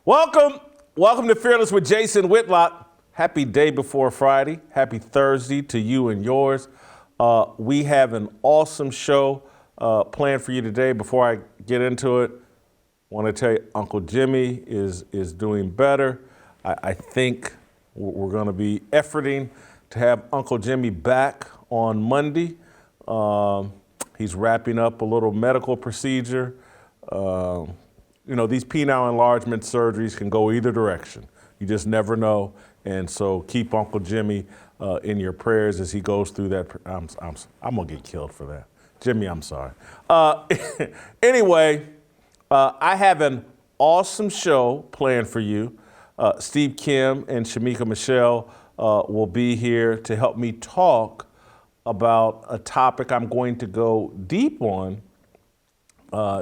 Welcome to Fearless with Jason Whitlock. Happy day before Friday. Happy Thursday to you and yours. We have an awesome show planned for you today. Before I get into it, I want to tell you Uncle Jimmy is doing better. I think we're going to be efforting to have Uncle Jimmy back on Monday. He's wrapping up a little medical procedure. These penile enlargement surgeries can go either direction. You just never know. And so keep Uncle Jimmy in your prayers as he goes through that. I'm going to get killed for that. Jimmy, I'm sorry. Anyway, I have an awesome show planned for you. Steve Kim and Shemeka Michelle will be here to help me talk about a topic I'm going to go deep on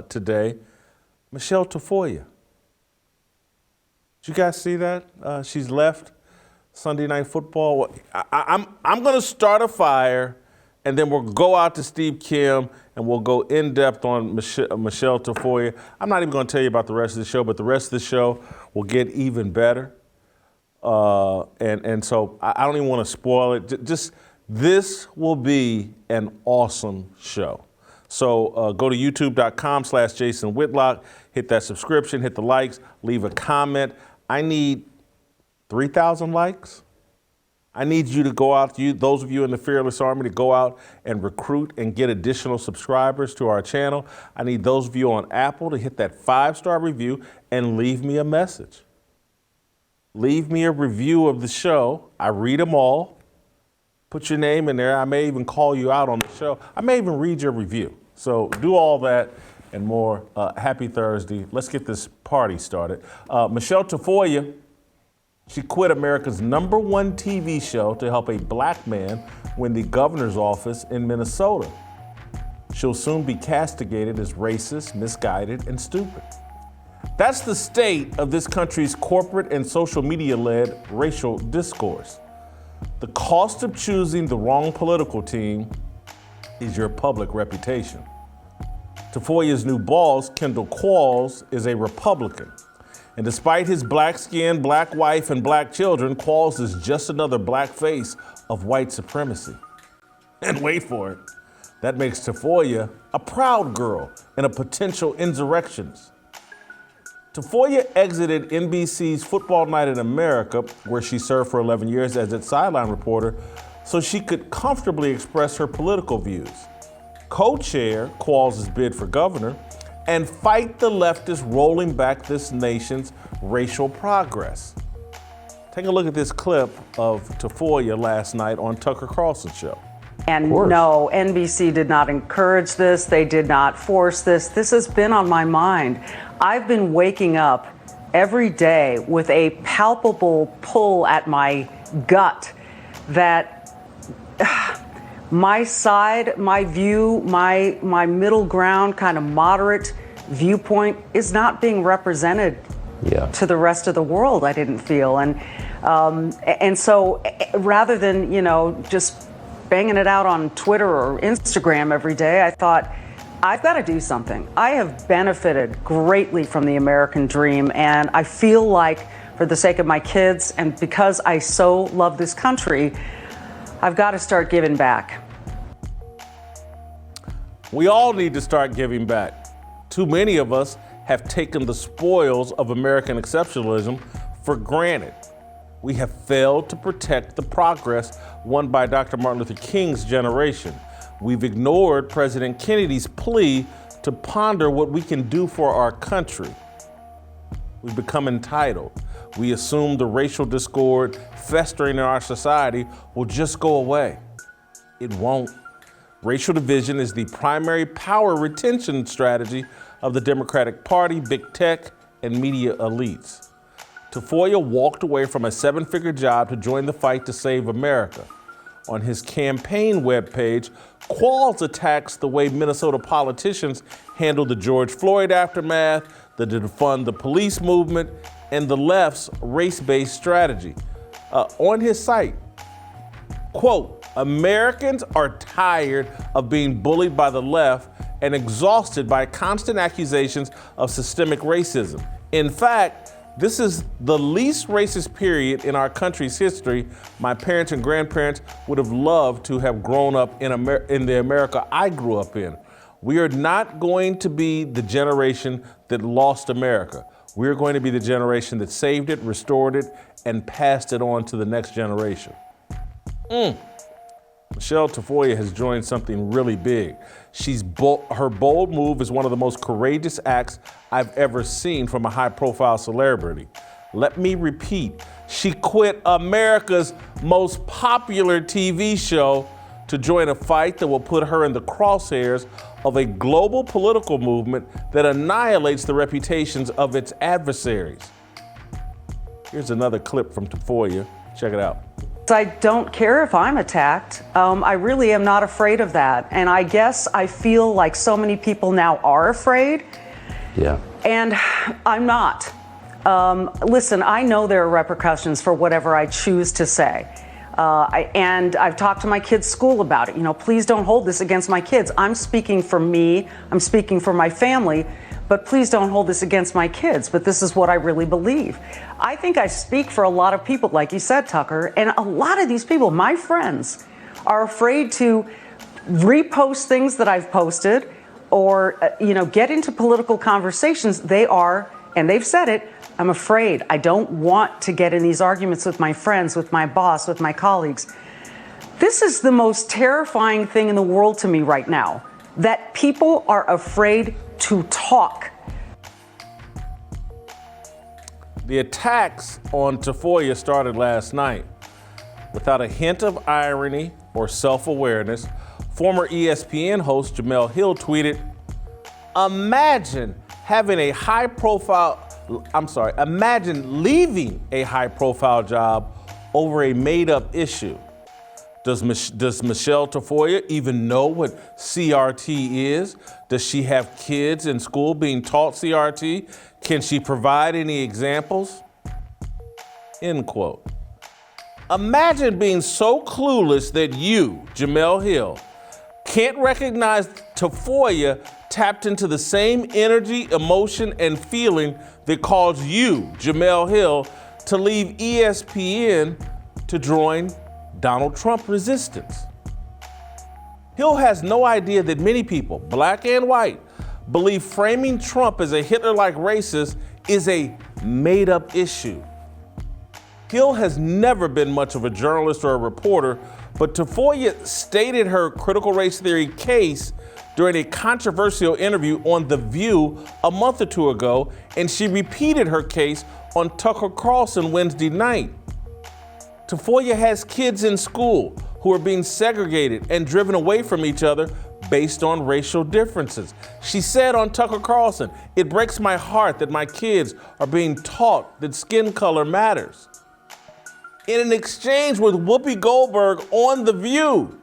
today. Michele Tafoya. Did you guys see that? She's left Sunday Night Football. I'm going to start a fire, and then we'll go out to Steve Kim, and we'll go in depth on Michele Tafoya. I'm not even going to tell you about the rest of the show, but the rest of the show will get even better. And so I don't even want to spoil it. Just this will be an awesome show. So go to youtube.com/Jason Whitlock, hit that subscription, hit the likes, leave a comment. I need 3,000 likes. I need you to go out, those of you in the Fearless Army, to go out and recruit and get additional subscribers to our channel. I need those of you on Apple to hit that 5-star review and leave me a message. Leave me a review of the show. I read them all. Put your name in there. I may even call you out on the show. I may even read your review. So do all that and more. Happy Thursday. Let's get this party started. Michele Tafoya, she quit America's #1 TV show to help a black man win the governor's office in Minnesota. She'll soon be castigated as racist, misguided, and stupid. That's the state of this country's corporate and social media-led racial discourse. The cost of choosing the wrong political team is your public reputation. Tafoya's new boss, Kendall Qualls, is a Republican. And despite his black skin, black wife, and black children, Qualls is just another black face of white supremacy. And wait for it, that makes Tafoya a proud girl and a potential insurrectionist. Tafoya exited NBC's Football Night in America, where she served for 11 years as its sideline reporter, so she could comfortably express her political views, co-chair Qualls' bid for governor, and fight the leftists rolling back this nation's racial progress. Take a look at this clip of Tafoya last night on Tucker Carlson's show. And no, NBC did not encourage this. They did not force this. This has been on my mind. I've been waking up every day with a palpable pull at my gut that my side, my view, my middle ground, kind of moderate viewpoint is not being represented to the rest of the world, I didn't feel. And so rather than, just banging it out on Twitter or Instagram every day, I thought, I've got to do something. I have benefited greatly from the American dream, and I feel like for the sake of my kids and because I so love this country, I've got to start giving back. We all need to start giving back. Too many of us have taken the spoils of American exceptionalism for granted. We have failed to protect the progress won by Dr. Martin Luther King's generation. We've ignored President Kennedy's plea to ponder what we can do for our country. We've become entitled. We assume the racial discord festering in our society will just go away. It won't. Racial division is the primary power retention strategy of the Democratic Party, big tech, and media elites. Tafoya walked away from a 7-figure job to join the fight to save America. On his campaign webpage, Qualls attacks the way Minnesota politicians handle the George Floyd aftermath, the defund the police movement, and the left's race-based strategy. On his site, quote, Americans are tired of being bullied by the left and exhausted by constant accusations of systemic racism. In fact, This is the least racist period in our country's history. My parents and grandparents would have loved to have grown up in the America I grew up in. We are not going to be the generation that lost America. We're going to be the generation that saved it, restored it, and passed it on to the next generation. Michele Tafoya has joined something really big. Her bold move is one of the most courageous acts I've ever seen from a high-profile celebrity. Let me repeat, she quit America's most popular TV show to join a fight that will put her in the crosshairs of a global political movement that annihilates the reputations of its adversaries. Here's another clip from Tafoya. Check it out. I don't care if I'm attacked. I really am not afraid of that. And I guess I feel like so many people now are afraid. Yeah. And I'm not. Listen, I know there are repercussions for whatever I choose to say. And I've talked to my kids' school about it. You know, please don't hold this against my kids. I'm speaking for me. I'm speaking for my family. But please don't hold this against my kids. But this is what I really believe. I think I speak for a lot of people, like you said, Tucker. And a lot of these people, my friends, are afraid to repost things that I've posted or, get into political conversations. They are, and they've said it, I'm afraid. I don't want to get in these arguments with my friends, with my boss, with my colleagues. This is the most terrifying thing in the world to me right now, that people are afraid to talk. The attacks on Tafoya started last night. Without a hint of irony or self-awareness, former ESPN host Jemele Hill tweeted, imagine leaving a high-profile job over a made-up issue. Does Michele Tafoya even know what CRT is? Does she have kids in school being taught CRT? Can she provide any examples? End quote. Imagine being so clueless that you, Jemele Hill, can't recognize Tafoya tapped into the same energy, emotion, and feeling that caused you, Jemele Hill, to leave ESPN to join Donald Trump resistance. Hill has no idea that many people, black and white, believe framing Trump as a Hitler-like racist is a made-up issue. Hill has never been much of a journalist or a reporter, but Tafoya stated her critical race theory case during a controversial interview on The View a month or two ago, and she repeated her case on Tucker Carlson Wednesday night. Tafoya has kids in school who are being segregated and driven away from each other based on racial differences. She said on Tucker Carlson, "It breaks my heart that my kids are being taught that skin color matters." In an exchange with Whoopi Goldberg on The View,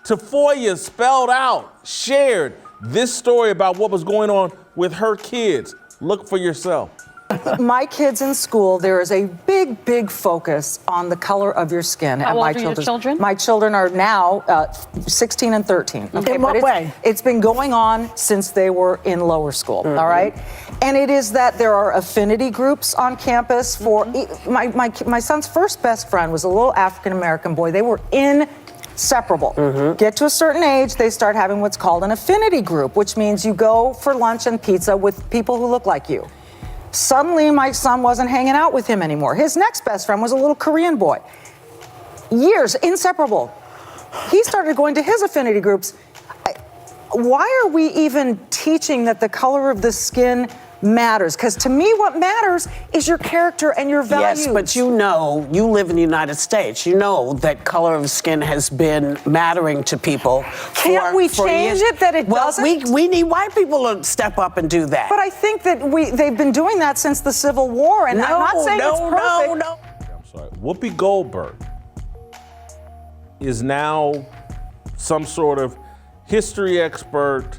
Tafoya spelled out, shared this story about what was going on with her kids. Look for yourself. My kids in school, there is a big, big focus on the color of your skin. How old are your children? My children are now 16 and 13. Okay, in what way? It's been going on since they were in lower school, all right? And it is that there are affinity groups on campus for, my son's first best friend was a little African-American boy. They were inseparable. Get to a certain age, they start having what's called an affinity group, which means you go for lunch and pizza with people who look like you. Suddenly, my son wasn't hanging out with him anymore. His next best friend was a little Korean boy. Years, inseparable. He started going to his affinity groups. Why are we even teaching that the color of the skin matters? Because to me, what matters is your character and your values. Yes, but you live in the United States. You know that color of skin has been mattering to people. Can't we change it that it doesn't? We need white people to step up and do that. But I think that they've been doing that since the Civil War, and I'm not saying it's perfect. No. I'm sorry. Whoopi Goldberg is now some sort of history expert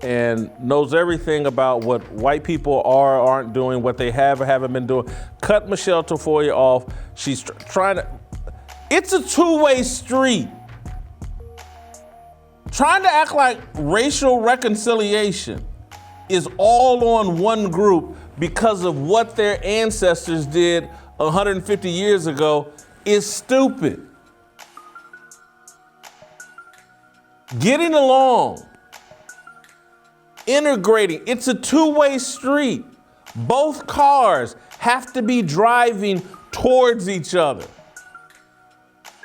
and knows everything about what white people are or aren't doing, what they have or haven't been doing. Cut Michele Tafoya off. She's trying to, it's a two-way street. Trying to act like racial reconciliation is all on one group because of what their ancestors did 150 years ago is stupid. Getting along, integrating, it's a two-way street. Both cars have to be driving towards each other.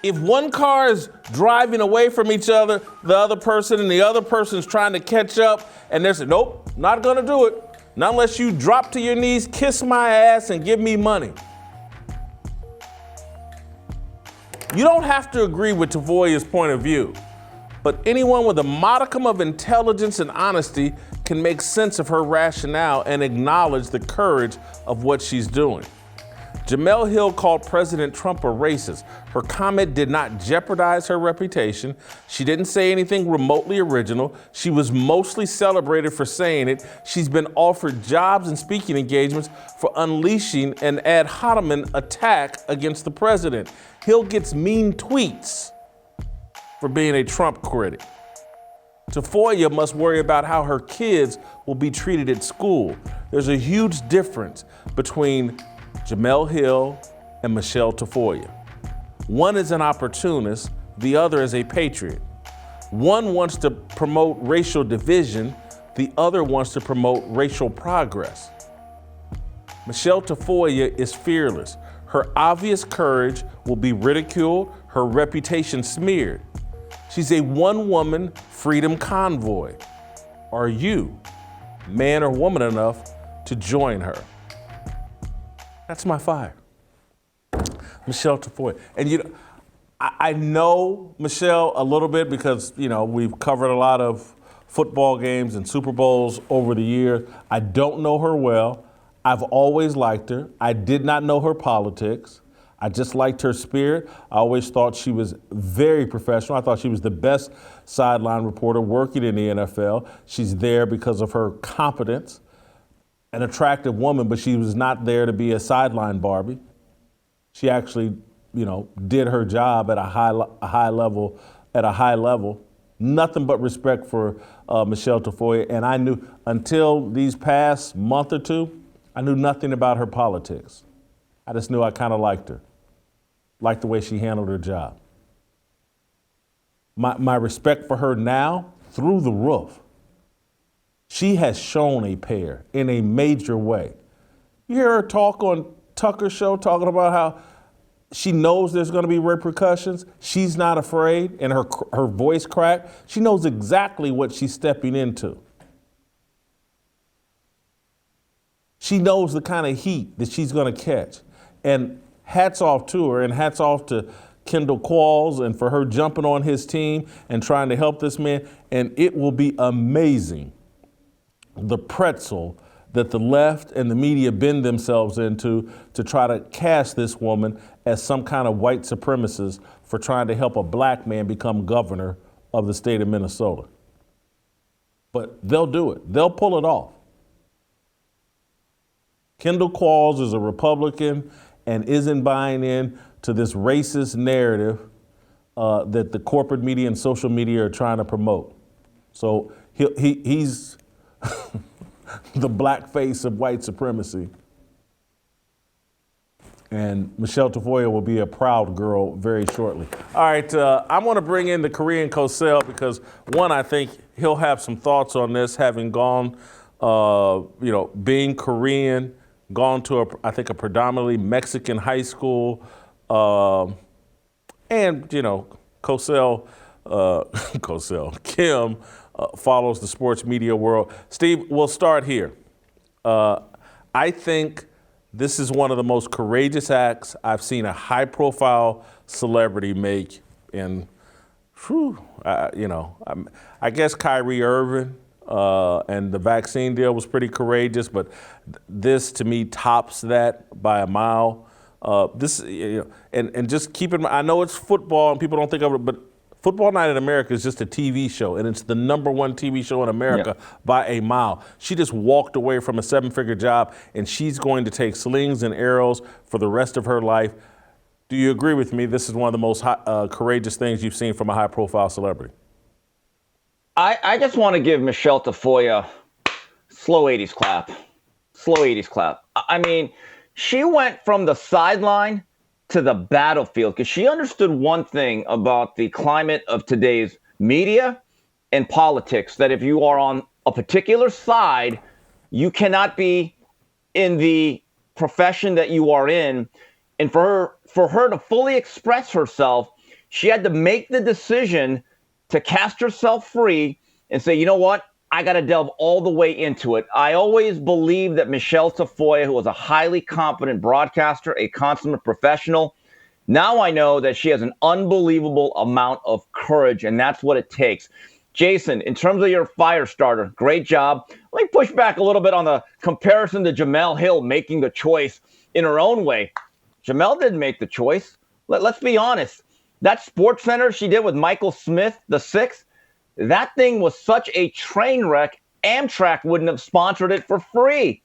If one car is driving away from each other, the other person and the other person is trying to catch up, and they're saying, nope, not gonna do it. Not unless you drop to your knees, kiss my ass, and give me money. You don't have to agree with Tafoya's point of view, but anyone with a modicum of intelligence and honesty can make sense of her rationale and acknowledge the courage of what she's doing. Jemele Hill called President Trump a racist. Her comment did not jeopardize her reputation. She didn't say anything remotely original. She was mostly celebrated for saying it. She's been offered jobs and speaking engagements for unleashing an ad hominem attack against the president. Hill gets mean tweets for being a Trump critic. Tafoya must worry about how her kids will be treated at school. There's a huge difference between Jemele Hill and Michele Tafoya. One is an opportunist, the other is a patriot. One wants to promote racial division, the other wants to promote racial progress. Michele Tafoya is fearless. Her obvious courage will be ridiculed, her reputation smeared. She's a one-woman freedom convoy. Are you, man or woman enough, to join her? That's my fire. Michele Tafoya. And I know Michele a little bit because, we've covered a lot of football games and Super Bowls over the years. I don't know her well. I've always liked her. I did not know her politics. I just liked her spirit. I always thought she was very professional. I thought she was the best sideline reporter working in the NFL. She's there because of her competence. An attractive woman, but she was not there to be a sideline Barbie. She actually, did her job at a high level. Nothing but respect for Michele Tafoya. And I knew until these past month or two, I knew nothing about her politics. I just knew I kind of liked her, liked the way she handled her job. My respect for her now, through the roof. She has shown a pair in a major way. You hear her talk on Tucker's show talking about how she knows there's going to be repercussions. She's not afraid, and her voice crack. She knows exactly what she's stepping into. She knows the kind of heat that she's going to catch. And hats off to her, and hats off to Kendall Qualls and for her jumping on his team and trying to help this man. And it will be amazing the pretzel that the left and the media bend themselves into to try to cast this woman as some kind of white supremacist for trying to help a black man become governor of the state of Minnesota. But they'll do it. They'll pull it off. Kendall Qualls is a Republican and isn't buying in to this racist narrative that the corporate media and social media are trying to promote. So he's the black face of white supremacy. And Michele Tafoya will be a proud girl very shortly. All right, I want to bring in the Korean Cosell because, one, I think he'll have some thoughts on this, having gone, being Korean, gone to, a predominantly Mexican high school, and, Kim follows the sports media world. Steve, we'll start here. I think this is one of the most courageous acts I've seen a high-profile celebrity make in, I guess Kyrie Irving and the vaccine deal was pretty courageous, but this to me tops that by a mile. And just keep in mind, I know it's football and people don't think of it, but Football Night in America is just a TV show, and it's the #1 TV show in America by a mile. She just walked away from a 7-figure job, and she's going to take slings and arrows for the rest of her life. Do you agree with me? This is one of the most courageous things you've seen from a high-profile celebrity. I just want to give Michele Tafoya Slow 80s clap. Slow 80s clap. I mean, she went from the sideline to the battlefield because she understood one thing about the climate of today's media and politics, that if you are on a particular side, you cannot be in the profession that you are in. And for her to fully express herself, she had to make the decision to cast herself free and say, you know what? I got to delve all the way into it. I always believed that Michele Tafoya, who was a highly competent broadcaster, a consummate professional, now I know that she has an unbelievable amount of courage, and that's what it takes. Jason, in terms of your fire starter, great job. Let me push back a little bit on the comparison to Jemele Hill making the choice in her own way. Jemele didn't make the choice. Let's be honest. That Sports Center she did with Michael Smith, the sixth, that thing was such a train wreck, Amtrak wouldn't have sponsored it for free.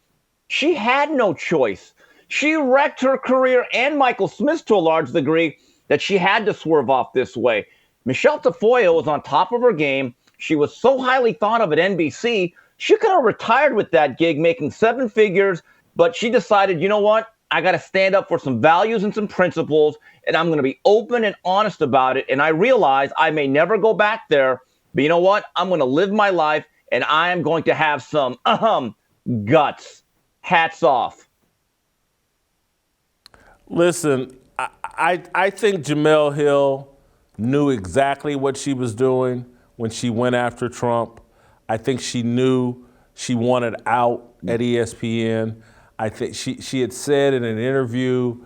She had no choice. She wrecked her career and Michael Smith's to a large degree that she had to swerve off this way. Michele Tafoya was on top of her game. She was so highly thought of at NBC, she could have retired with that gig, making 7 figures, but she decided, you know what? I got to stand up for some values and some principles, and I'm going to be open and honest about it. And I realize I may never go back there, but you know what? I'm going to live my life, and I am going to have some guts. Hats off. Listen, I think Jemele Hill knew exactly what she was doing when she went after Trump. I think she knew she wanted out at ESPN. I think she had said in an interview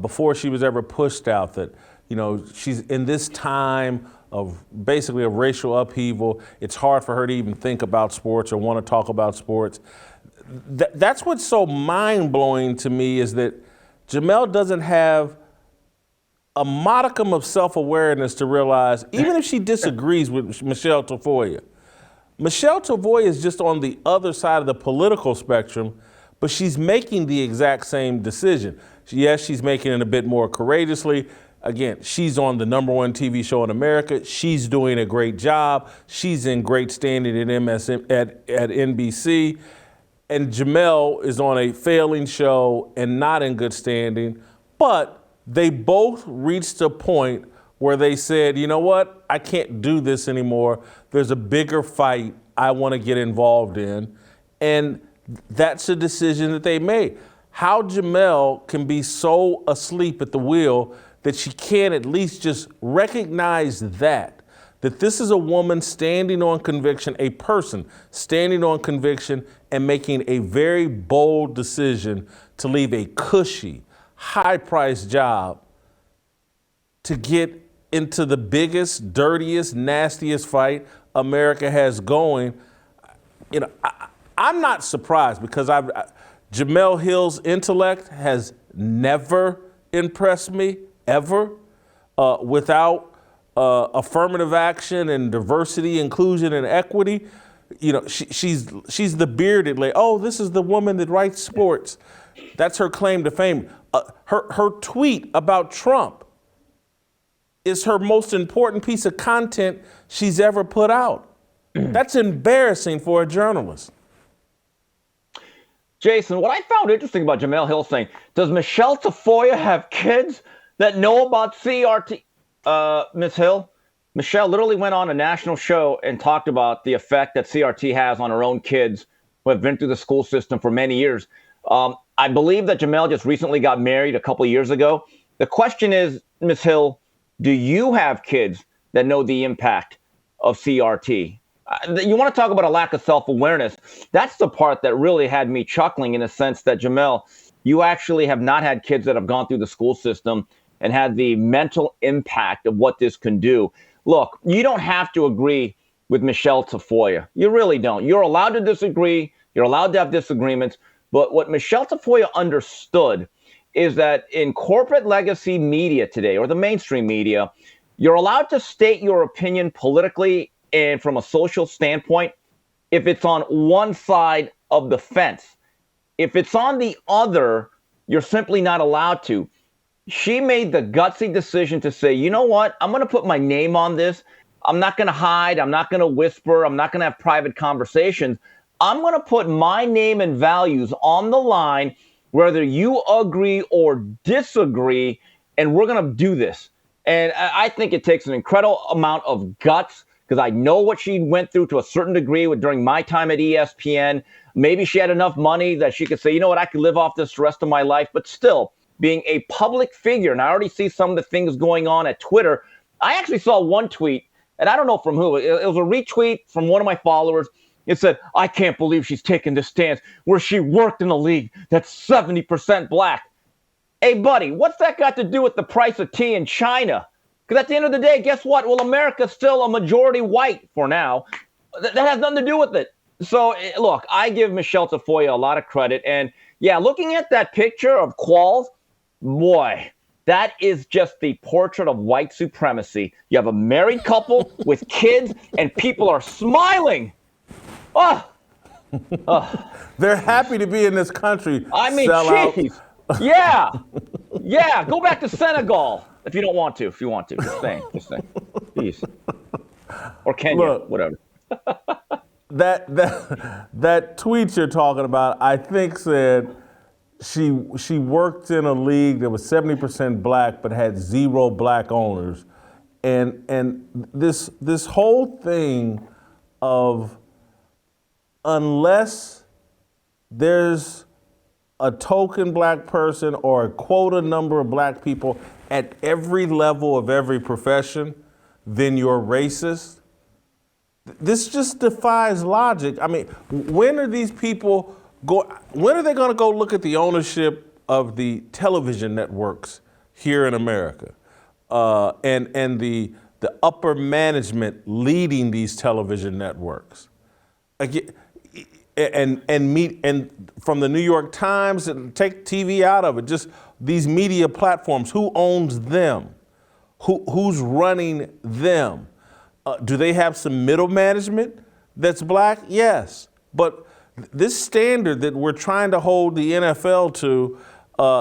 before she was ever pushed out that, you know, she's in this time of basically a racial upheaval. It's hard for her to even think about sports or want to talk about sports. That's what's so mind-blowing to me, is that Jemele doesn't have a modicum of self-awareness to realize, even if she disagrees with Michele Tafoya, Michele Tafoya is just on the other side of the political spectrum, but she's making the exact same decision. Yes, she's making it a bit more courageously. Again, she's on the #1 TV show in America. She's doing a great job. She's in great standing at NBC. And Jemele is on a failing show and not in good standing. But they both reached a point where they said, you know what? I can't do this anymore. There's a bigger fight I want to get involved in. And that's a decision that they made. How Jemele can be so asleep at the wheel that she can't at least just recognize that this is a woman standing on conviction, a person standing on conviction and making a very bold decision to leave a cushy, high-priced job to get into the biggest, dirtiest, nastiest fight America has going. You know, I'm not surprised, because Jemele Hill's intellect has never impressed me, ever. Without affirmative action and diversity, inclusion, and equity, you know, she's the bearded lady. Oh, this is the woman that writes sports. That's her claim to fame. Her tweet about Trump is her most important piece of content she's ever put out. That's embarrassing for a journalist. Jason, what I found interesting about Jemele Hill saying, does Michele Tafoya have kids that know about CRT? Ms. Hill, Michelle literally went on a national show and talked about the effect that CRT has on her own kids who have been through the school system for many years. I believe that Jemele just recently got married a couple of years ago. The question is, Ms. Hill, do you have kids that know the impact of CRT? You want to talk about a lack of self-awareness. That's the part that really had me chuckling, in a sense that, Jemele, you actually have not had kids that have gone through the school system and had the mental impact of what this can do. Look, you don't have to agree with Michele Tafoya. You really don't. You're allowed to disagree. You're allowed to have disagreements. But what Michele Tafoya understood is that in corporate legacy media today, or the mainstream media, you're allowed to state your opinion politically and from a social standpoint if it's on one side of the fence. If it's on the other, you're simply not allowed to. She made the gutsy decision to say, you know what? I'm going to put my name on this. I'm not going to hide. I'm not going to whisper. I'm not going to have private conversations. I'm going to put my name and values on the line, whether you agree or disagree, and we're going to do this. And I think it takes an incredible amount of guts, because I know what she went through to a certain degree during my time at ESPN. Maybe she had enough money that she could say, you know what, I could live off this the rest of my life. But still, being a public figure, and I already see some of the things going on at Twitter. I actually saw one tweet, and I don't know from who. It was a retweet from one of my followers. It said, I can't believe she's taking this stance where she worked in a league that's 70% black. Hey, buddy, what's that got to do with the price of tea in China? Because at the end of the day, guess what? Well, America's still a majority white for now. That has nothing to do with it. So, look, I give Michele Tafoya a lot of credit. And, yeah, looking at that picture of Qualls, boy, that is just the portrait of white supremacy. You have a married couple with kids, and people are smiling. Oh. They're happy to be in this country. I mean, jeez. Yeah. Yeah. Go back to Senegal if you don't want to. If you want to. Just saying. Jeez. Or Kenya. Look, whatever. that tweet you're talking about, I think said she worked in a league that was 70% black but had 0 black owners. And this whole thing of, unless there's a token black person or a quota number of black people at every level of every profession, then you're racist. This just defies logic. I mean, when are these people when are they going to go look at the ownership of the television networks here in America, and the upper management leading these television networks? Again, and from the New York Times, and take TV out of it, just these media platforms, who owns them? Who's running them? Do they have some middle management that's black? Yes. But this standard that we're trying to hold the NFL to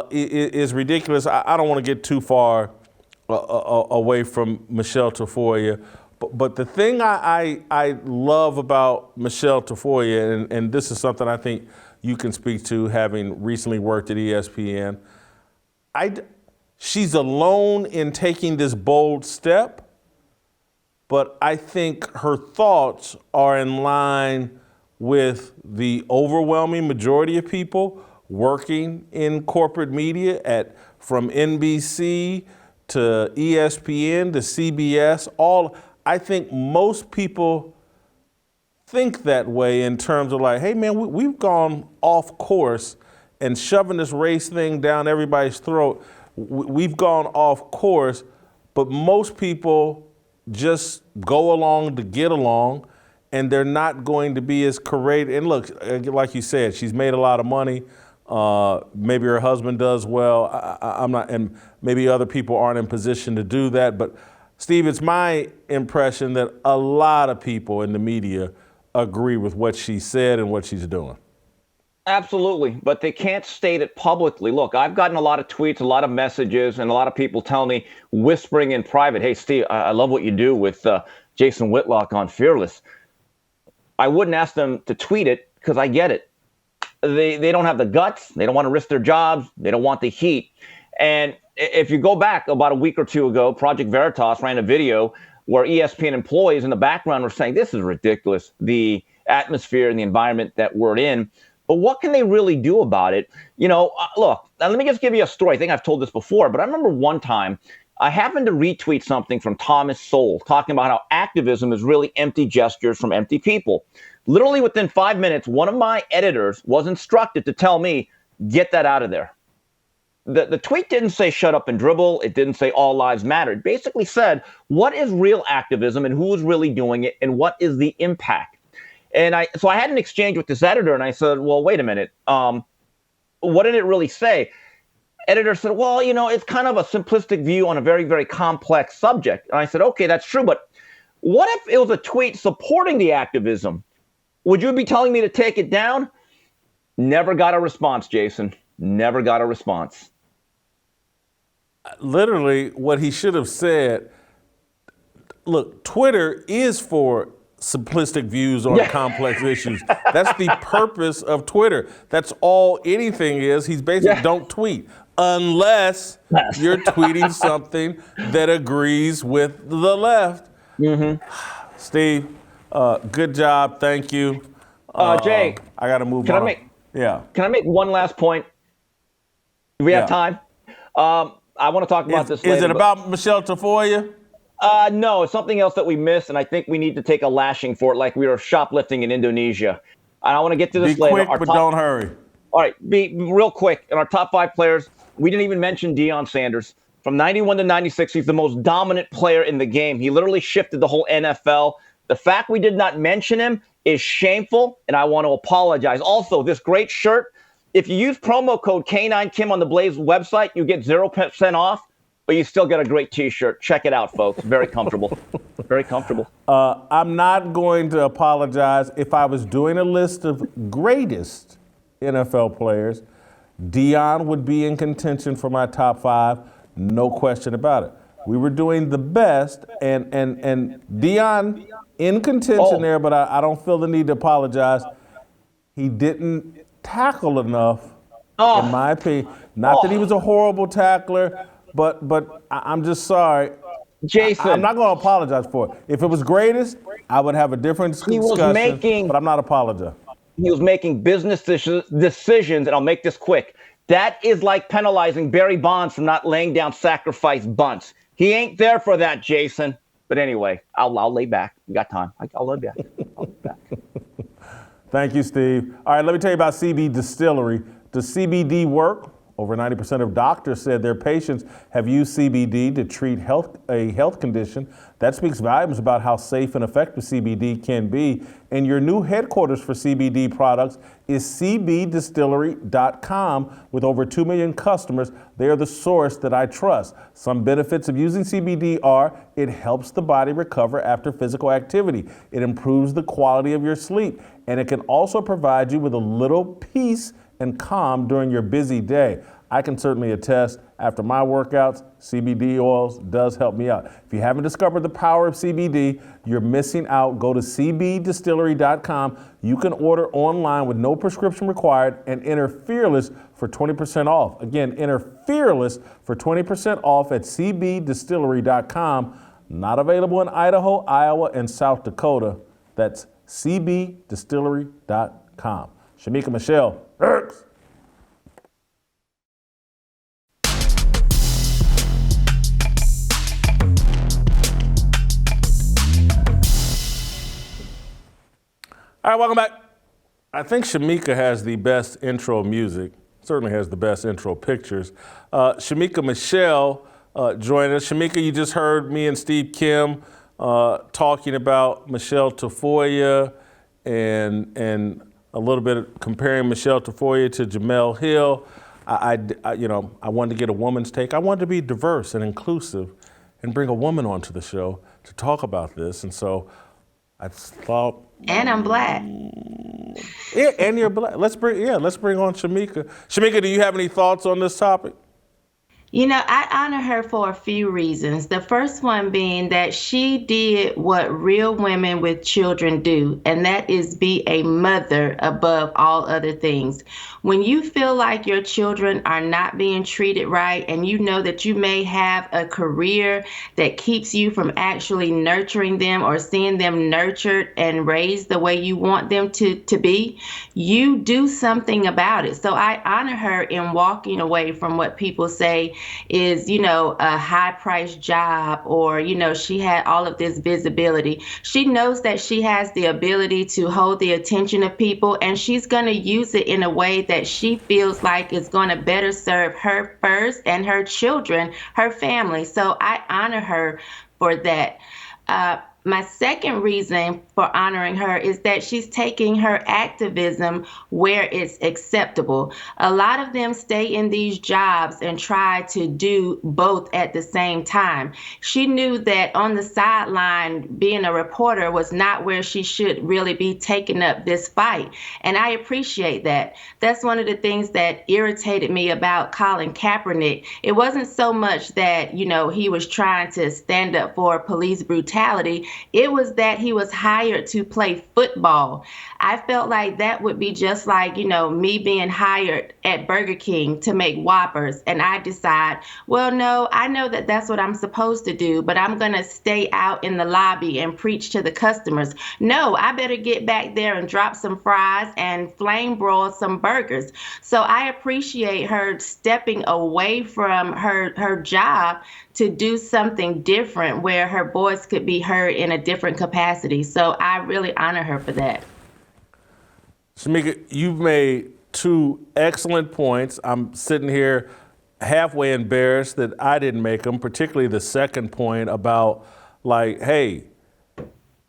is ridiculous. I don't want to get too far away from Michele Tafoya. But the thing I love about Michele Tafoya, and this is something I think you can speak to, having recently worked at ESPN, she's alone in taking this bold step, but I think her thoughts are in line with the overwhelming majority of people working in corporate media, from NBC to ESPN to CBS, I think most people think that way in terms of like, hey man, we've gone off course and shoving this race thing down everybody's throat. We've gone off course, but most people just go along to get along, and they're not going to be as courageous. And look, like you said, she's made a lot of money. Maybe her husband does well. I'm not, and maybe other people aren't in position to do that, but Steve, it's my impression that a lot of people in the media agree with what she said and what she's doing. Absolutely, but they can't state it publicly. Look, I've gotten a lot of tweets, a lot of messages, and a lot of people telling me, whispering in private, hey, Steve, I love what you do with Jason Whitlock on Fearless. I wouldn't ask them to tweet it because I get it. They don't have the guts. They don't want to risk their jobs. They don't want the heat. And if you go back about a week or two ago, Project Veritas ran a video where ESPN employees in the background were saying, this is ridiculous, the atmosphere and the environment that we're in. But what can they really do about it? You know, look, now let me just give you a story. I think I've told this before, but I remember one time I happened to retweet something from Thomas Sowell talking about how activism is really empty gestures from empty people. Literally within 5 minutes, one of my editors was instructed to tell me, get that out of there. The tweet didn't say shut up and dribble. It didn't say all lives matter. It basically said, what is real activism and who is really doing it and what is the impact? And so I had an exchange with this editor and I said, well, wait a minute. What did it really say? Editor said, well, you know, it's kind of a simplistic view on a very, very complex subject. And I said, okay, that's true. But what if it was a tweet supporting the activism? Would you be telling me to take it down? Never got a response, Jason. Never got a response. Literally, what he should have said, look, Twitter is for simplistic views on complex issues. That's the purpose of Twitter. That's all anything is. He's basically don't tweet unless you're tweeting something that agrees with the left. Steve, good job. Thank you. Jay, I got to move can on. Can I make one last point? Do we have time? I want to talk about this later. Is it about Michele Tafoya? No, it's something else that we missed, and I think we need to take a lashing for it like we were shoplifting in Indonesia. And I want to get to this later. Be quick, but don't hurry. All right, be real quick. In our top 5 players, we didn't even mention Deion Sanders. From 91 to 96, he's the most dominant player in the game. He literally shifted the whole NFL. The fact we did not mention him is shameful, and I want to apologize. Also, this great shirt, if you use promo code K9Kim on the Blaze website, you get 0% off, but you still get a great T-shirt. Check it out, folks. Very comfortable. Very comfortable. I'm not going to apologize. If I was doing a list of greatest NFL players, Deion would be in contention for my top 5, no question about it. We were doing the best, and Deion in contention there, but I don't feel the need to apologize. He didn't tackle enough, in my opinion. Not that he was a horrible tackler, but I'm just sorry. Jason. I'm not going to apologize for it. If it was greatest, I would have a different discussion, but I'm not apologizing. He was making business decisions, and I'll make this quick. That is like penalizing Barry Bonds for not laying down sacrifice bunts. He ain't there for that, Jason. But anyway, I'll lay back. We got time. I'll lay back. Thank you, Steve. All right, let me tell you about CB Distillery. Does CBD work? Over 90% of doctors said their patients have used CBD to treat a health condition. That speaks volumes about how safe and effective CBD can be. And your new headquarters for CBD products is cbdistillery.com. With over 2 million customers, they are the source that I trust. Some benefits of using CBD are it helps the body recover after physical activity. It improves the quality of your sleep. And it can also provide you with a little peace and calm during your busy day. I can certainly attest, after my workouts, CBD oils does help me out. If you haven't discovered the power of CBD, you're missing out. Go to cbdistillery.com. You can order online with no prescription required and enter FEARLESS for 20% off. Again, enter FEARLESS for 20% off at cbdistillery.com. Not available in Idaho, Iowa, and South Dakota. That's cbdistillery.com. Shemeka Michelle. Erks. All right, welcome back. I think Shemeka has the best intro music, certainly has the best intro pictures. Shemeka Michelle joined us. Shemeka, you just heard me and Steve Kim talking about Michele Tafoya and a little bit comparing Michele Tafoya to Jemele Hill. I wanted to get a woman's take. I wanted to be diverse and inclusive and bring a woman onto the show to talk about this. And so I thought. And I'm black. Yeah, and you're black. Let's bring on Shemeka. Shemeka, do you have any thoughts on this topic? You know, I honor her for a few reasons. The first one being that she did what real women with children do, and that is be a mother above all other things. When you feel like your children are not being treated right, and you know that you may have a career that keeps you from actually nurturing them or seeing them nurtured and raised the way you want them to be, you do something about it. So I honor her in walking away from what people say is, a high-priced job, or, she had all of this visibility. She knows that she has the ability to hold the attention of people, and she's going to use it in a way that she feels like is going to better serve her first and her children, her family. So I honor her for that. My second reason for honoring her is that she's taking her activism where it's acceptable. A lot of them stay in these jobs and try to do both at the same time. She knew that on the sideline, being a reporter was not where she should really be taking up this fight. And I appreciate that. That's one of the things that irritated me about Colin Kaepernick. It wasn't so much that, he was trying to stand up for police brutality. It was that he was hired to play football. I felt like that would be just like, me being hired at Burger King to make Whoppers. And I decide, well, no, I know that that's what I'm supposed to do, but I'm going to stay out in the lobby and preach to the customers. No, I better get back there and drop some fries and flame broil some burgers. So I appreciate her stepping away from her job to do something different where her voice could be heard in a different capacity. So I really honor her for that. Shemeka, you've made two excellent points. I'm sitting here halfway embarrassed that I didn't make them, particularly the second point about, like, hey,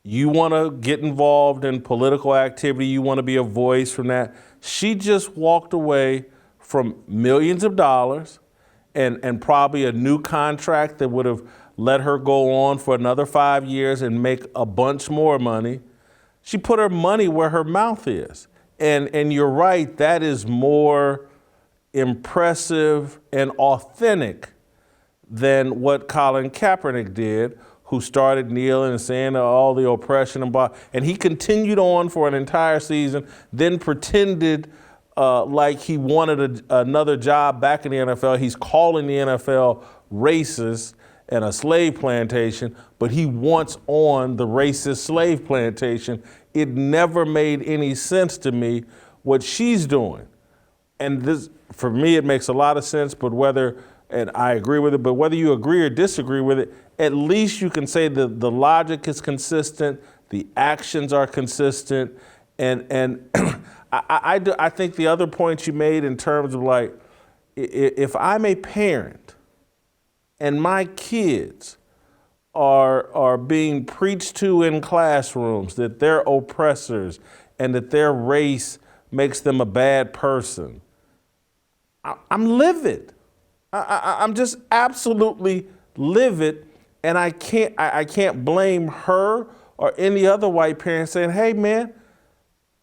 you want to get involved in political activity, you want to be a voice from that. She just walked away from millions of dollars and probably a new contract that would have let her go on for another 5 years and make a bunch more money. She put her money where her mouth is. And you're right, that is more impressive and authentic than what Colin Kaepernick did, who started kneeling and saying all the oppression and he continued on for an entire season, then pretended like he wanted another job back in the NFL. He's calling the NFL racist and a slave plantation, but he wants on the racist slave plantation. It never made any sense to me what she's doing. And this, for me, it makes a lot of sense, but and I agree with it, but whether you agree or disagree with it, at least you can say that the logic is consistent, the actions are consistent, and I think the other point you made in terms of, like, if I'm a parent and my kids are being preached to in classrooms that they're oppressors and that their race makes them a bad person, I'm livid. I'm just absolutely livid, and I can't blame her or any other white parent saying, hey, man,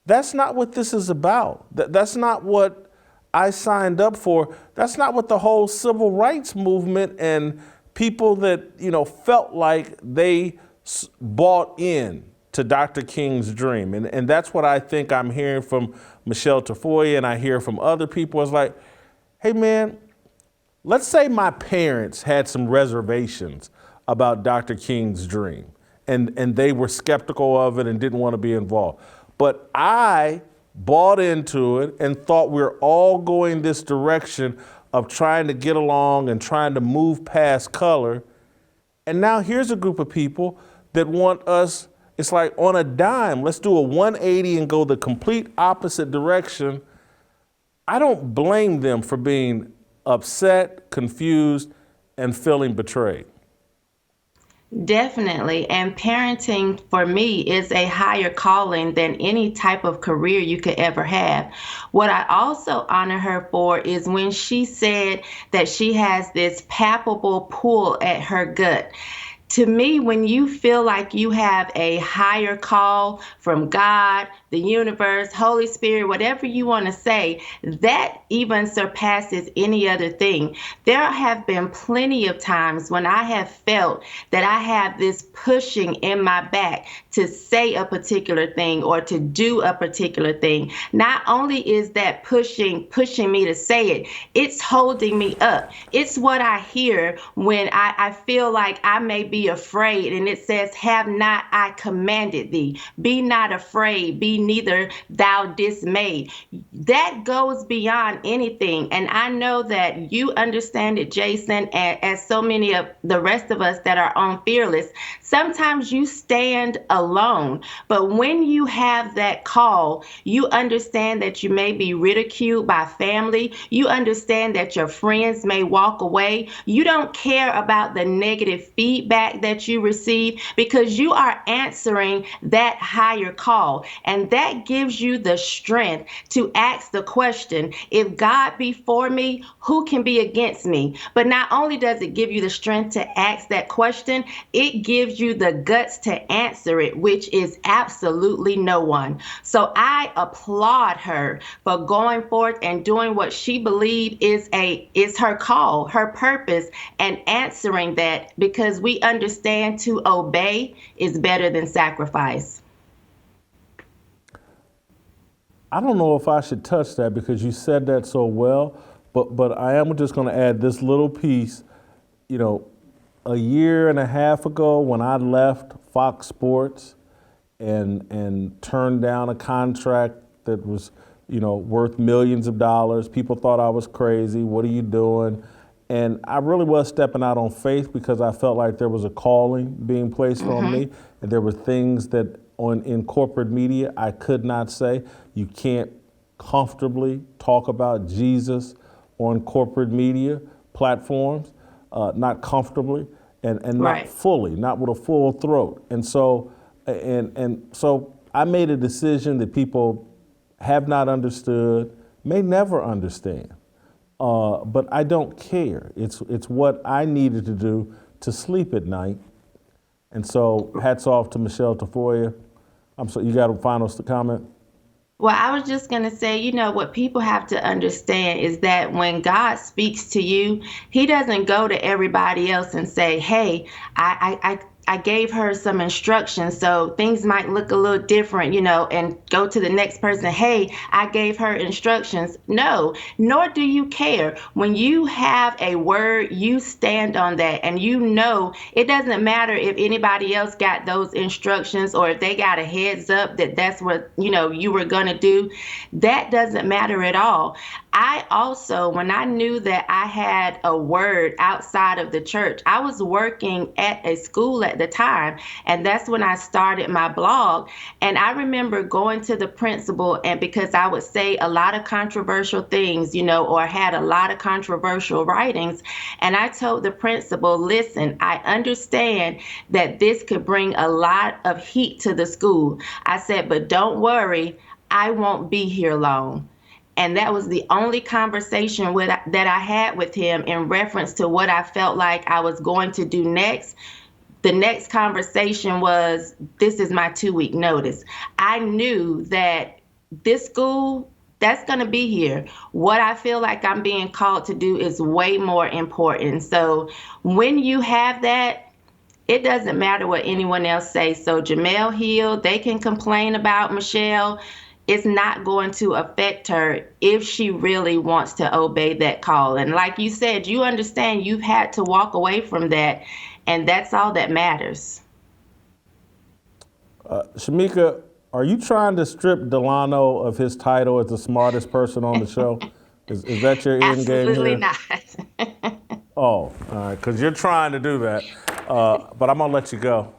that's not what this is about. That's not what I signed up for. That's not what the whole civil rights movement and people that, felt like they bought in to Dr. King's dream. And that's what I think I'm hearing from Michele Tafoya, and I hear from other people. It's like, hey, man, let's say my parents had some reservations about Dr. King's dream, and they were skeptical of it and didn't want to be involved. But I bought into it and thought we were all going this direction of trying to get along and trying to move past color. And now here's a group of people that want us, it's like on a dime, let's do a 180 and go the complete opposite direction. I don't blame them for being upset, confused, and feeling betrayed. Definitely. And parenting for me is a higher calling than any type of career you could ever have. What I also honor her for is when she said that she has this palpable pull at her gut. To me, when you feel like you have a higher call from God, the universe, Holy Spirit, whatever you want to say, that even surpasses any other thing. There have been plenty of times when I have felt that I have this pushing in my back to say a particular thing or to do a particular thing. Not only is that pushing me to say it, it's holding me up. It's what I hear when I feel like I may be afraid, and it says, have not I commanded thee? Be not afraid, be neither thou dismayed. That goes beyond anything. And I know that you understand it, Jason, as so many of the rest of us that are on Fearless. Sometimes you stand alone, but when you have that call, you understand that you may be ridiculed by family. You understand that your friends may walk away. You don't care about the negative feedback that you receive because you are answering that higher call. And that gives you the strength to ask the question, if God be for me, who can be against me? But not only does it give you the strength to ask that question, it gives you the guts to answer it, which is absolutely no one. So I applaud her for going forth and doing what she believed is her call, her purpose, and answering that, because we understand to obey is better than sacrifice. I don't know if I should touch that because you said that so well, but I am just going to add this little piece. You know, a year and a half ago when I left Fox Sports and turned down a contract that was, you know, worth millions of dollars, people thought I was crazy. What are you doing? And I really was stepping out on faith because I felt like there was a calling being placed on me, and there were things that in corporate media I could not say. You can't comfortably talk about Jesus on corporate media platforms, not comfortably and not fully, not with a full throat. And so so I made a decision that people have not understood, may never understand. But I don't care. It's what I needed to do to sleep at night. And so hats off to Michele Tafoya. You got a final comment? Well, I was just going to say, you know, what people have to understand is that when God speaks to you, he doesn't go to everybody else and say, hey, I gave her some instructions, so things might look a little different, you know, and go to the next person. Hey, I gave her instructions. No, nor do you care. When you have a word, you stand on that, and you know it doesn't matter if anybody else got those instructions or if they got a heads up that that's what, you know, you were going to do. That doesn't matter at all. I also, when I knew that I had a word outside of the church, I was working at a school at the time, and that's when I started my blog. And I remember going to the principal, and because I would say a lot of controversial things, you know, or had a lot of controversial writings, and I told the principal, listen, I understand that this could bring a lot of heat to the school. I said, but don't worry, I won't be here long. And that was the only conversation that I had with him in reference to what I felt like I was going to do next. The next conversation was, this is my 2-week notice. I knew that this school, that's going to be here. What I feel like I'm being called to do is way more important. So when you have that, it doesn't matter what anyone else says. So Jemele Hill, they can complain about Michele. It's not going to affect her if she really wants to obey that call. And like you said, you understand you've had to walk away from that, and that's all that matters. Shemeka, are you trying to strip Delano of his title as the smartest person on the show? Is that your end game here? Absolutely not. Oh, all right, because you're trying to do that. But I'm going to let you go.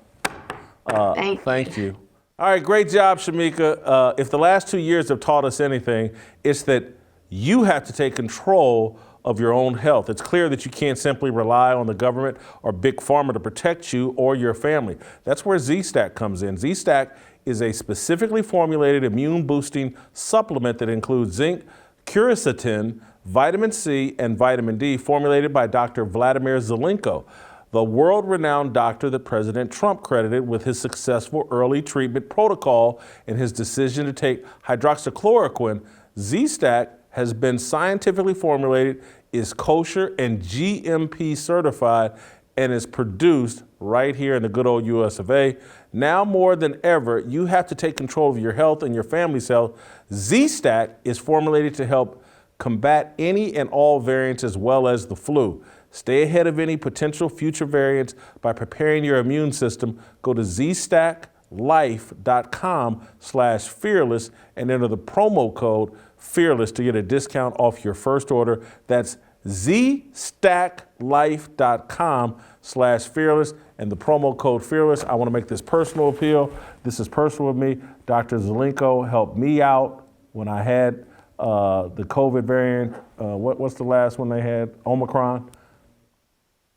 Thank you. All right, great job, Shemeka. If the last 2 years have taught us anything, it's that you have to take control of your own health. It's clear that you can't simply rely on the government or big pharma to protect you or your family. That's where Z-Stack comes in. Z-Stack is a specifically formulated immune-boosting supplement that includes zinc, quercetin, vitamin C, and vitamin D, formulated by Dr. Vladimir Zelenko, the world-renowned doctor that President Trump credited with his successful early treatment protocol and his decision to take hydroxychloroquine. Z-Stack has been scientifically formulated, is kosher and GMP certified, and is produced right here in the good old US of A. Now more than ever, you have to take control of your health and your family's health. Z-Stack is formulated to help combat any and all variants as well as the flu. Stay ahead of any potential future variants by preparing your immune system. Go to zstacklife.com/fearless and enter the promo code FEARLESS to get a discount off your first order. That's zstacklife.com/fearless and the promo code FEARLESS. I want to make this personal appeal. This is personal with me. Dr. Zelenko helped me out when I had the COVID variant. What's the last one they had? Omicron.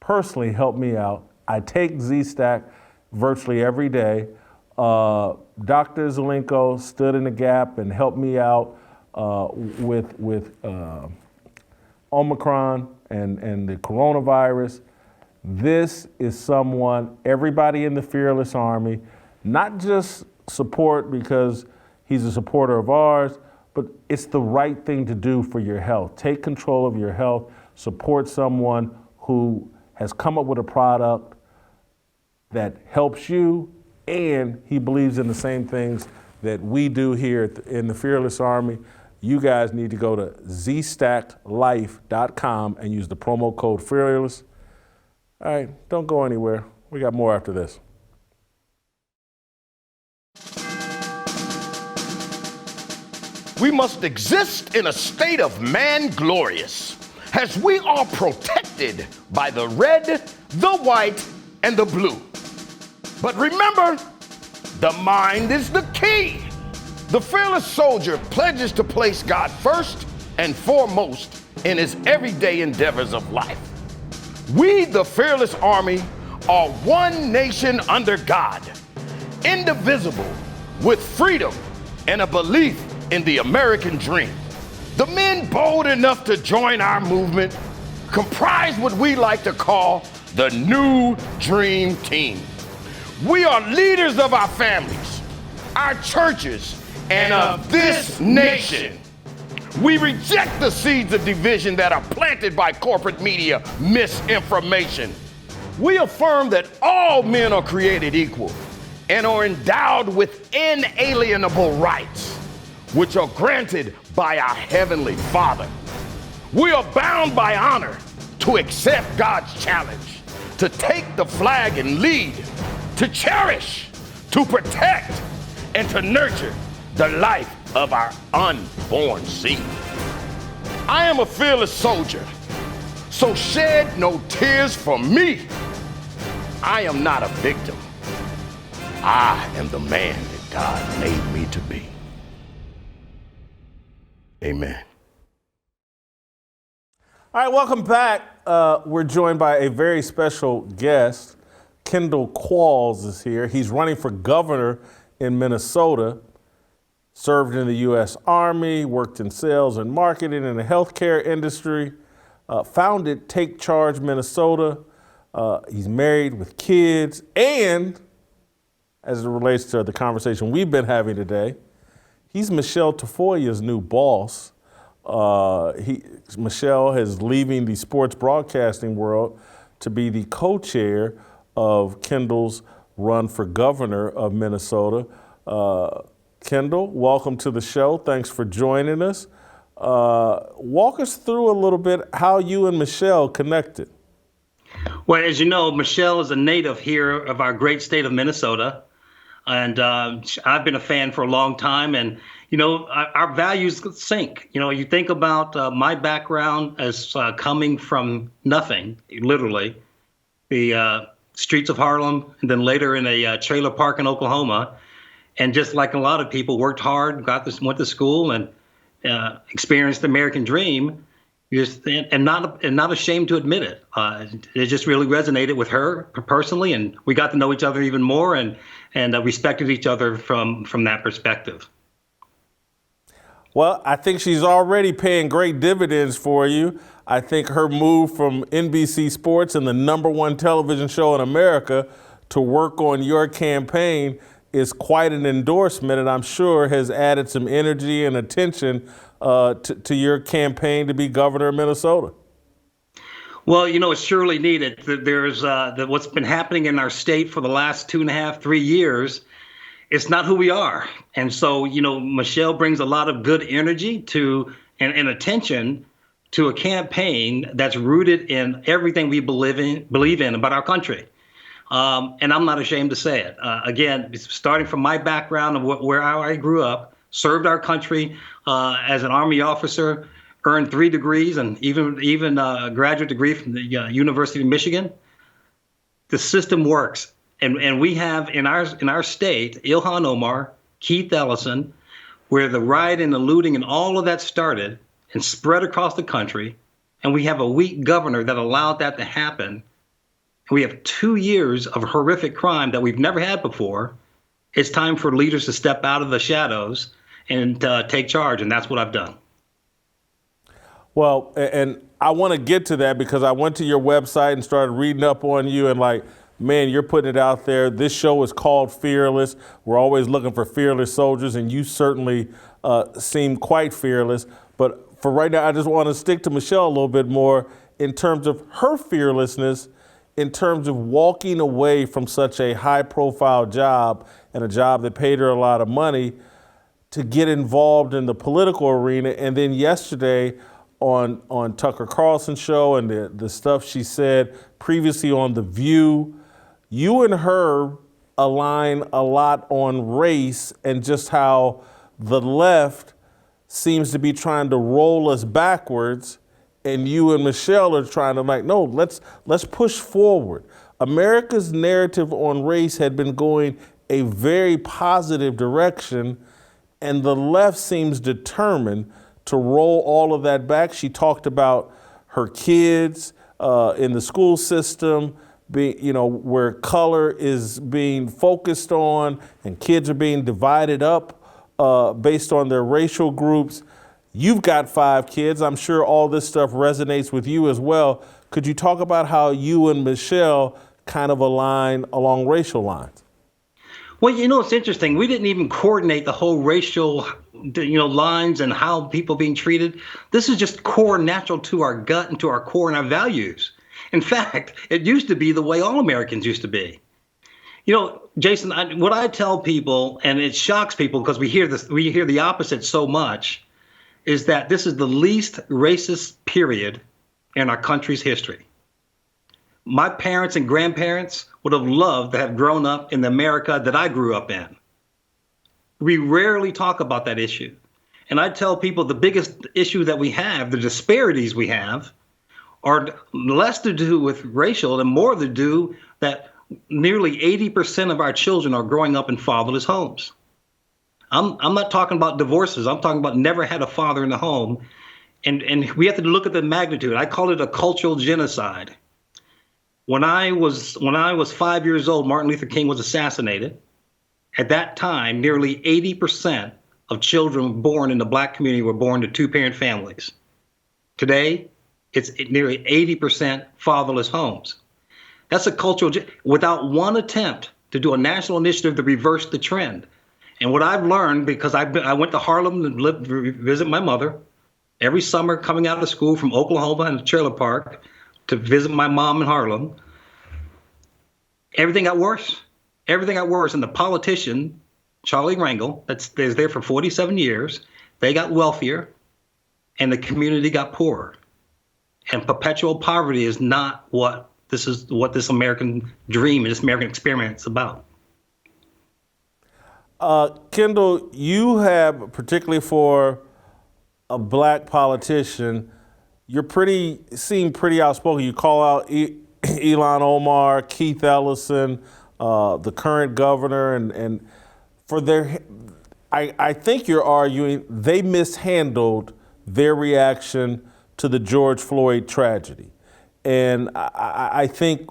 Personally helped me out. I take Z-Stack virtually every day. Dr. Zelenko stood in the gap and helped me out with Omicron and the coronavirus. This is someone, everybody in the Fearless Army, not just support because he's a supporter of ours, but it's the right thing to do for your health. Take control of your health, support someone who has come up with a product that helps you, and he believes in the same things that we do here in the Fearless Army. You guys need to go to zstackedlife.com and use the promo code FEARLESS. All right, don't go anywhere. We got more after this. We must exist in a state of man glorious, as we are protected by the red, the white, and the blue. But remember, the mind is the key. The fearless soldier pledges to place God first and foremost in his everyday endeavors of life. We, the Fearless Army, are one nation under God, indivisible, with freedom and a belief in the American dream. The men bold enough to join our movement comprise what we like to call the New Dream Team. We are leaders of our families, our churches, and of this nation. We reject the seeds of division that are planted by corporate media misinformation. We affirm that all men are created equal and are endowed with inalienable rights, which are granted by our Heavenly Father. We are bound by honor to accept God's challenge, to take the flag and lead, to cherish, to protect, and to nurture the life of our unborn seed. I am a fearless soldier, so shed no tears for me. I am not a victim. I am the man that God made me to be. Amen. All right, welcome back. We're joined by a very special guest. Kendall Qualls is here. He's running for governor in Minnesota, served in the U.S. Army, worked in sales and marketing in the healthcare industry, founded Take Charge Minnesota. He's married with kids, and as it relates to the conversation we've been having today, he's Michele Tafoya's new boss. Michele is leaving the sports broadcasting world to be the co-chair of Kendall's run for governor of Minnesota. Kendall, welcome to the show. Thanks for joining us. Walk us through a little bit how you and Michele connected. Well, as you know, Michele is a native here of our great state of Minnesota. And I've been a fan for a long time. And, you know, our values sync. You know, you think about my background as coming from nothing, literally, the streets of Harlem, and then later in a trailer park in Oklahoma. And just like a lot of people, worked hard, went to school, and experienced the American dream. And not ashamed to admit it. It just really resonated with her personally, and we got to know each other even more, and respected each other from that perspective. Well, I think she's already paying great dividends for you. I think her move from NBC Sports and the #1 television show in America to work on your campaign is quite an endorsement, and I'm sure has added some energy and attention to your campaign to be governor of Minnesota. Well, you know, it's surely needed. There's what's been happening in our state for the last 2.5, 3 years. It's not who we are. And so, you know, Michele brings a lot of good energy to and attention to a campaign that's rooted in everything we believe in about our country. And I'm not ashamed to say it. Again, starting from my background of where I grew up, served our country as an Army officer, earned 3 degrees, and even a graduate degree from the University of Michigan. The system works, and we have in our state Ilhan Omar, Keith Ellison, where the rioting, the looting, and all of that started and spread across the country, and we have a weak governor that allowed that to happen. We have 2 years of horrific crime that we've never had before, It's time for leaders to step out of the shadows and take charge, and that's what I've done. Well, and I want to get to that because I went to your website and started reading up on you, and like, man, you're putting it out there. This show is called Fearless. We're always looking for fearless soldiers, and you certainly seem quite fearless. But for right now, I just want to stick to Michelle a little bit more in terms of her fearlessness, in terms of walking away from such a high-profile job and a job that paid her a lot of money to get involved in the political arena. And then yesterday on Tucker Carlson's show and the stuff she said previously on The View, you and her align a lot on race and just how the left seems to be trying to roll us backwards, and you and Michelle are trying to no, let's push forward. America's narrative on race had been going a very positive direction, and the left seems determined to roll all of that back. She talked about her kids in the school system, where color is being focused on and kids are being divided up based on their racial groups. You've got 5 kids. I'm sure all this stuff resonates with you as well. Could you talk about how you and Michelle kind of align along racial lines? Well, it's interesting. We didn't even coordinate the whole racial, lines and how people being treated. This is just core natural to our gut and to our core and our values. In fact, it used to be the way all Americans used to be. Jason, what I tell people, and it shocks people because we hear the opposite so much, is that this is the least racist period in our country's history. My parents and grandparents would have loved to have grown up in the America that I grew up in. We rarely talk about that issue. And I tell people the biggest issue that we have, the disparities we have, are less to do with racial and more to do that nearly 80% of our children are growing up in fatherless homes. I'm not talking about divorces. I'm talking about never had a father in the home. And we have to look at the magnitude. I call it a cultural genocide. When I was 5 years old, Martin Luther King was assassinated. At that time, nearly 80% of children born in the Black community were born to 2-parent families. Today, it's nearly 80% fatherless homes. That's a cultural, without one attempt to do a national initiative to reverse the trend. And what I've learned, because I went to Harlem to visit my mother every summer coming out of school from Oklahoma in the trailer park to visit my mom in Harlem, everything got worse. Everything got worse. And the politician, Charlie Rangel, that's there for 47 years, they got wealthier and the community got poorer. And perpetual poverty is not what this American dream and this American experiment is about. Kendall, you have, particularly for a Black politician, you seem pretty outspoken. You call out Ilhan Omar, Keith Ellison, the current governor, and for I think you're arguing they mishandled their reaction to the George Floyd tragedy. And I think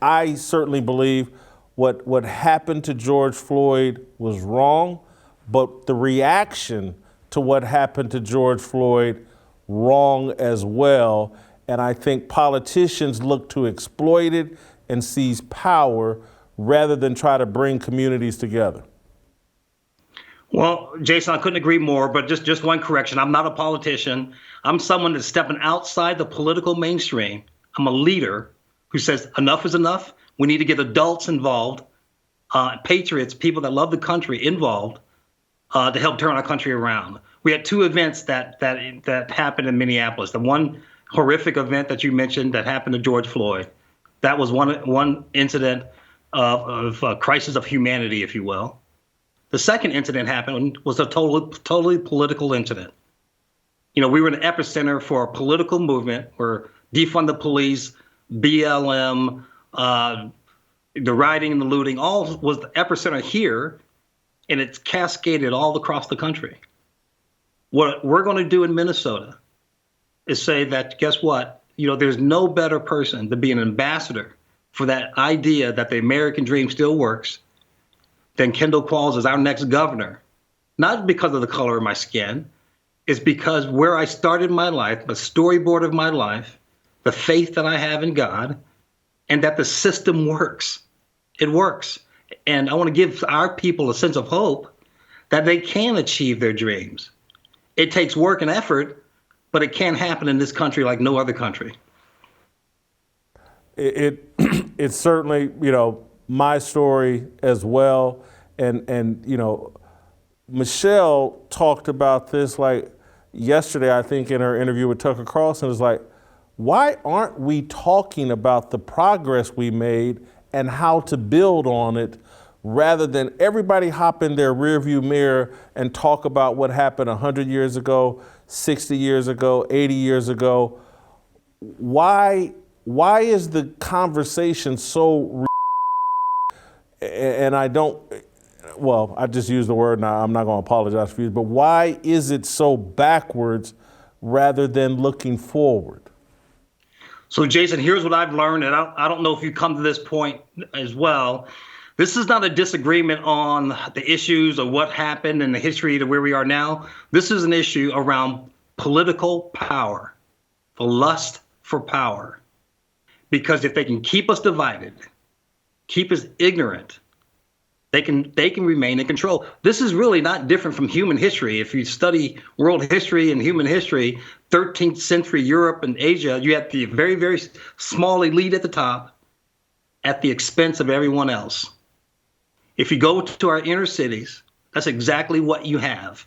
I certainly believe what happened to George Floyd was wrong, but the reaction to what happened to George Floyd, wrong as well. And I think politicians look to exploit it and seize power rather than try to bring communities together. Well, Jason, I couldn't agree more, but just one correction. I'm not a politician. I'm someone that's stepping outside the political mainstream. I'm a leader who says enough is enough. We need to get adults involved, patriots, people that love the country involved to help turn our country around. We had 2 events that happened in Minneapolis. The one horrific event that you mentioned that happened to George Floyd. That was one incident of a crisis of humanity, if you will. The second incident happened was a totally political incident. We were an epicenter for a political movement where defund the police, BLM, the rioting and the looting, all was the epicenter here, and it's cascaded all across the country. What we're going to do in Minnesota is say that, guess what? There's no better person to be an ambassador for that idea that the American dream still works then Kendall Qualls is our next governor. Not because of the color of my skin. It's because where I started my life, the storyboard of my life, the faith that I have in God, and that the system works. It works. And I want to give our people a sense of hope that they can achieve their dreams. It takes work and effort, but it can happen in this country like no other country. It's certainly, my story as well. And Michelle talked about this like yesterday, I think, in her interview with Tucker Carlson. Is like, why aren't we talking about the progress we made and how to build on it, rather than everybody hop in their rearview mirror and talk about what happened 100 years ago, 60 years ago, 80 years ago? Why is the conversation so and I just used the word, now I'm not going to apologize for you, but why is it so backwards rather than looking forward? So, Jason, here's what I've learned, and I don't know if you come to this point as well. This is not a disagreement on the issues of what happened in the history to where we are now. This is an issue around political power, the lust for power. Because if they can keep us divided, keep us ignorant, they can remain in control. This is really not different from human history. If you study world history and human history, 13th century Europe and Asia, you had the very, very small elite at the top at the expense of everyone else. If you go to our inner cities, that's exactly what you have.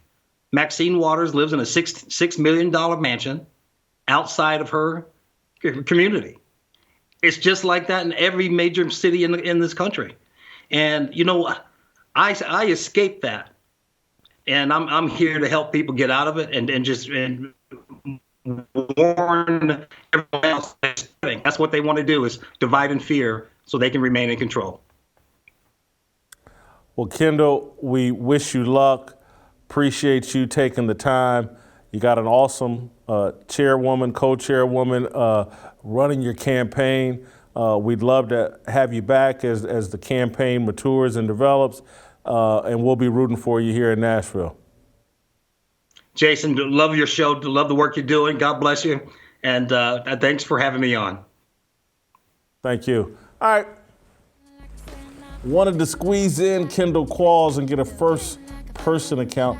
Maxine Waters lives in a $6 million mansion outside of her community. It's just like that in every major city in this country. And I escaped that, and I'm here to help people get out of it and just warn everyone else. That's what they want to do, is divide and fear so they can remain in control. Well, Kendall, we wish you luck. Appreciate you taking the time. You got an awesome chairwoman, co-chairwoman running your campaign. We'd love to have you back as the campaign matures and develops, and we'll be rooting for you here in Nashville. Jason, love your show, love the work you're doing. God bless you, and thanks for having me on. Thank you. All right. Wanted to squeeze in Kendall Qualls and get a first-person account.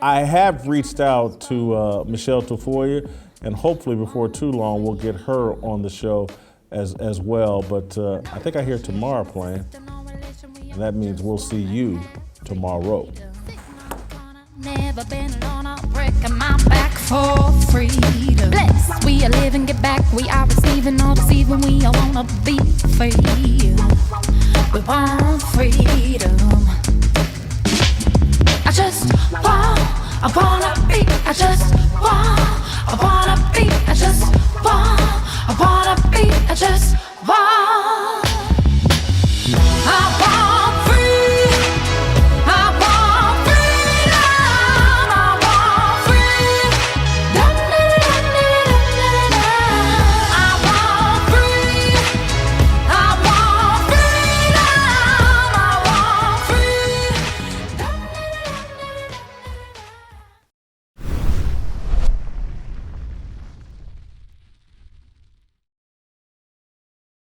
I have reached out to Michele Tafoya, and hopefully before too long we'll get her on the show as well. But I think I hear tomorrow playing, and that means we'll see you tomorrow. Never been alone, I'm breaking my back for freedom. Blessed, we are living, get back, we are receiving, all deceiving, we all wanna be free. We want freedom. I wanna be,